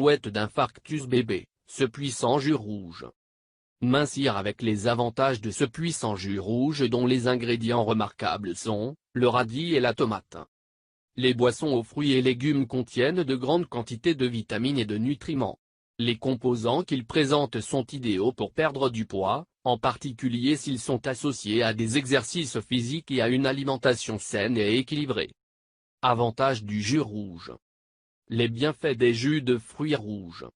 souhaite d'infarctus bébé, ce puissant jus rouge. Mincir avec les avantages de ce puissant jus rouge dont les ingrédients remarquables sont, le radis et la tomate. Les boissons aux fruits et légumes contiennent de grandes quantités de vitamines et de nutriments. Les composants qu'ils présentent sont idéaux pour perdre du poids, en particulier s'ils sont associés à des exercices physiques et à une alimentation saine et équilibrée. Avantages du jus rouge. Les bienfaits des jus de fruits rouges.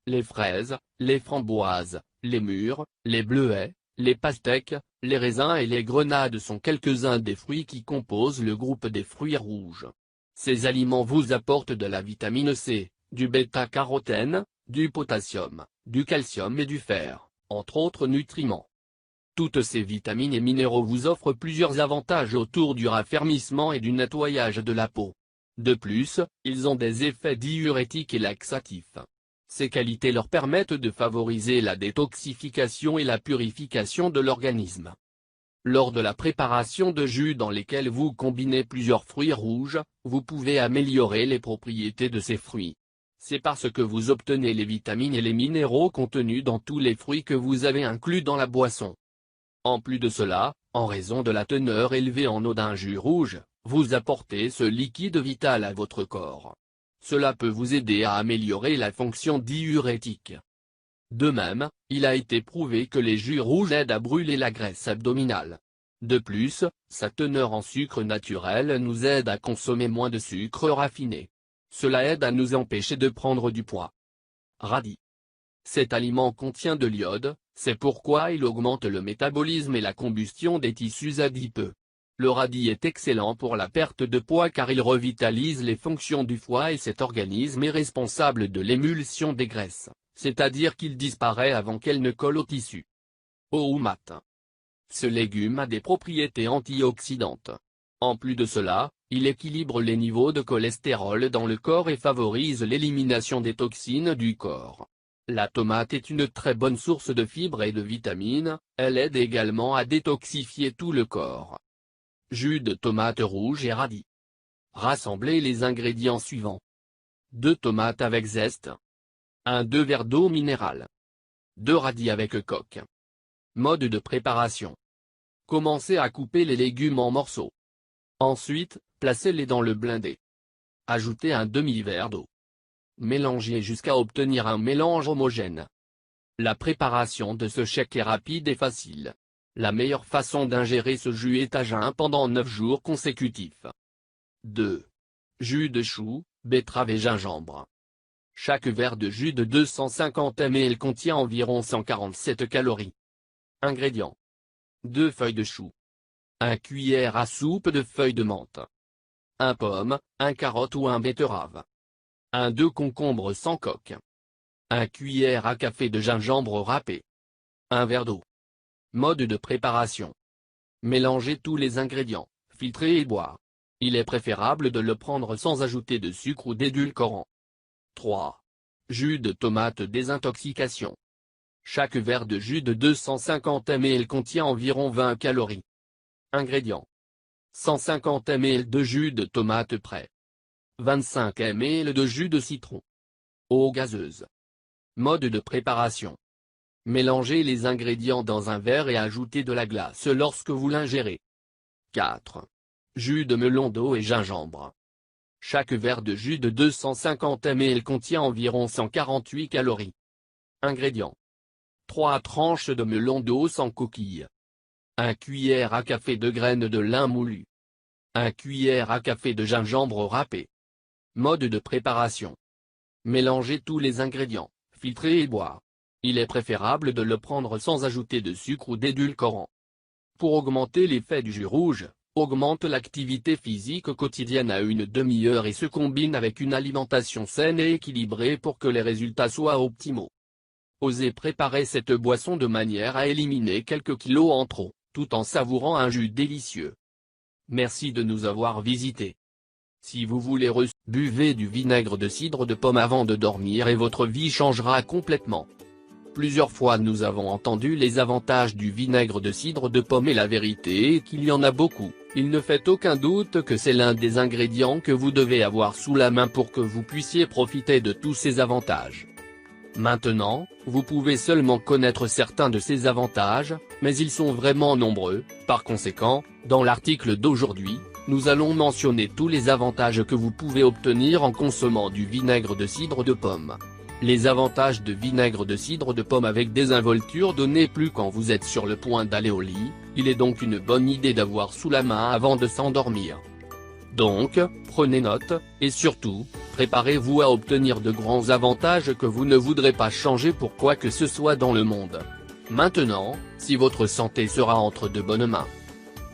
Les fraises, les framboises, les mûres, les bleuets, les pastèques, les raisins et les grenades sont quelques-uns des fruits qui composent le groupe des fruits rouges. Ces aliments vous apportent de la vitamine C, du bêta-carotène, du potassium, du calcium et du fer, entre autres nutriments. Toutes ces vitamines et minéraux vous offrent plusieurs avantages autour du raffermissement et du nettoyage de la peau. De plus, ils ont des effets diurétiques et laxatifs. Ces qualités leur permettent de favoriser la détoxification et la purification de l'organisme. Lors de la préparation de jus dans lesquels vous combinez plusieurs fruits rouges, vous pouvez améliorer les propriétés de ces fruits. C'est parce que vous obtenez les vitamines et les minéraux contenus dans tous les fruits que vous avez inclus dans la boisson. En plus de cela, en raison de la teneur élevée en eau d'un jus rouge, vous apportez ce liquide vital à votre corps. Cela peut vous aider à améliorer la fonction diurétique. De même, il a été prouvé que les jus rouges aident à brûler la graisse abdominale. De plus, sa teneur en sucre naturel nous aide à consommer moins de sucre raffiné. Cela aide à nous empêcher de prendre du poids. Radis. Cet aliment contient de l'iode, c'est pourquoi il augmente le métabolisme et la combustion des tissus adipeux. Le radis est excellent pour la perte de poids car il revitalise les fonctions du foie et cet organisme est responsable de l'émulsion des graisses, c'est-à-dire qu'il disparaît avant qu'elles ne collent au tissu. Eau ou mat. Ce légume a des propriétés antioxydantes. En plus de cela, il équilibre les niveaux de cholestérol dans le corps et favorise l'élimination des toxines du corps. La tomate est une très bonne source de fibres et de vitamines, elle aide également à détoxifier tout le corps. Jus de tomate rouge et radis. Rassemblez les ingrédients suivants. 2 tomates avec zeste. 2 verres d'eau minérale. 2 radis avec coque. Mode de préparation. Commencez à couper les légumes en morceaux. Ensuite, placez-les dans le blender. Ajoutez un demi-verre d'eau. Mélangez jusqu'à obtenir un mélange homogène. La préparation de ce shake est rapide et facile. La meilleure façon d'ingérer ce jus est à jeun pendant 9 jours consécutifs. 2. Jus de chou, betterave et gingembre. Chaque verre de jus de 250 ml contient environ 147 calories. Ingrédients. 2 feuilles de chou. 1 cuillère à soupe de feuilles de menthe. 1 pomme, 1 carotte ou 1 betterave. 2 concombres sans coque. 1 cuillère à café de gingembre râpé. 1 verre d'eau. Mode de préparation. Mélangez tous les ingrédients, filtrez et boire. Il est préférable de le prendre sans ajouter de sucre ou d'édulcorant. 3. Jus de tomate désintoxication. Chaque verre de jus de 250 ml contient environ 20 calories. Ingrédients. 150 ml de jus de tomate frais. 25 ml de jus de citron. Eau gazeuse. Mode de préparation. Mélangez les ingrédients dans un verre et ajoutez de la glace lorsque vous l'ingérez. 4. Jus de melon d'eau et gingembre. Chaque verre de jus de 250 ml contient environ 148 calories. Ingrédients. 3 tranches de melon d'eau sans coquille. 1 cuillère à café de graines de lin moulu. 1 cuillère à café de gingembre râpé. Mode de préparation. Mélangez tous les ingrédients, filtrez et boire. Il est préférable de le prendre sans ajouter de sucre ou d'édulcorant. Pour augmenter l'effet du jus rouge, augmente l'activité physique quotidienne à une demi-heure et se combine avec une alimentation saine et équilibrée pour que les résultats soient optimaux. Osez préparer cette boisson de manière à éliminer quelques kilos en trop, tout en savourant un jus délicieux. Merci de nous avoir visités. Si vous voulez buvez du vinaigre de cidre de pomme avant de dormir et votre vie changera complètement. Plusieurs fois nous avons entendu les avantages du vinaigre de cidre de pomme et la vérité est qu'il y en a beaucoup. Il ne fait aucun doute que c'est l'un des ingrédients que vous devez avoir sous la main pour que vous puissiez profiter de tous ces avantages. Maintenant, vous pouvez seulement connaître certains de ces avantages, mais ils sont vraiment nombreux. Par conséquent, dans l'article d'aujourd'hui, nous allons mentionner tous les avantages que vous pouvez obtenir en consommant du vinaigre de cidre de pomme. Les avantages de vinaigre de cidre de pomme avec désinvolture donnés plus quand vous êtes sur le point d'aller au lit, il est donc une bonne idée d'avoir sous la main avant de s'endormir. Donc, prenez note, et surtout, préparez-vous à obtenir de grands avantages que vous ne voudrez pas changer pour quoi que ce soit dans le monde. Maintenant, si votre santé sera entre de bonnes mains.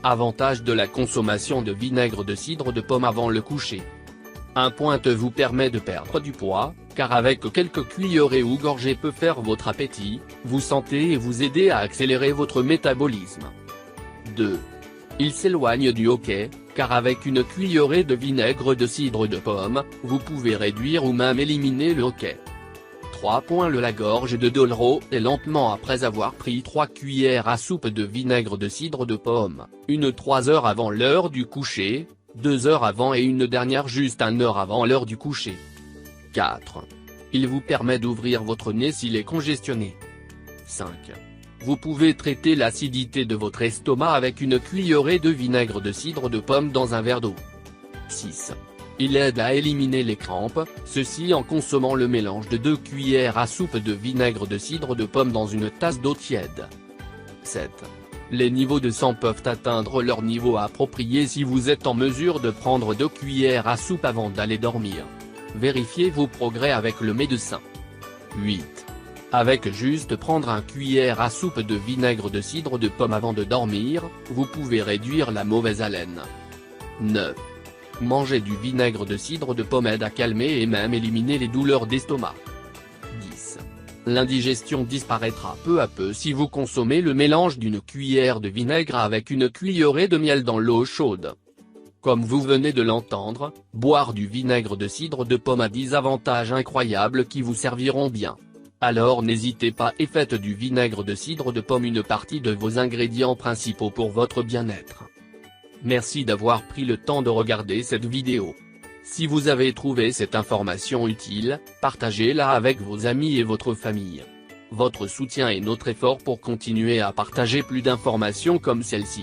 Avantage de la consommation de vinaigre de cidre de pomme avant le coucher. Un point vous permet de perdre du poids, car avec quelques cuillerées ou gorgées peut faire votre appétit, vous sentez et vous aider à accélérer votre métabolisme. 2. Il s'éloigne du hoquet, car avec une cuillerée de vinaigre de cidre de pomme, vous pouvez réduire ou même éliminer le hoquet. 3. La gorge de Dolro et lentement après avoir pris 3 cuillères à soupe de vinaigre de cidre de pomme, une 3 heures avant l'heure du coucher, 2 heures avant et une dernière juste 1 heure avant l'heure du coucher. 4. Il vous permet d'ouvrir votre nez s'il est congestionné. 5. Vous pouvez traiter l'acidité de votre estomac avec une cuillerée de vinaigre de cidre de pomme dans un verre d'eau. 6. Il aide à éliminer les crampes, ceci en consommant le mélange de 2 cuillères à soupe de vinaigre de cidre de pomme dans une tasse d'eau tiède. 7. Les niveaux de sang peuvent atteindre leur niveau approprié si vous êtes en mesure de prendre 2 cuillères à soupe avant d'aller dormir. Vérifiez vos progrès avec le médecin. 8. Avec juste prendre un cuillère à soupe de vinaigre de cidre de pomme avant de dormir, vous pouvez réduire la mauvaise haleine. 9. Manger du vinaigre de cidre de pomme aide à calmer et même éliminer les douleurs d'estomac. 10. L'indigestion disparaîtra peu à peu si vous consommez le mélange d'une cuillère de vinaigre avec une cuillerée de miel dans l'eau chaude. Comme vous venez de l'entendre, boire du vinaigre de cidre de pomme a 10 avantages incroyables qui vous serviront bien. Alors n'hésitez pas et faites du vinaigre de cidre de pomme une partie de vos ingrédients principaux pour votre bien-être. Merci d'avoir pris le temps de regarder cette vidéo. Si vous avez trouvé cette information utile, partagez-la avec vos amis et votre famille. Votre soutien est notre effort pour continuer à partager plus d'informations comme celle-ci.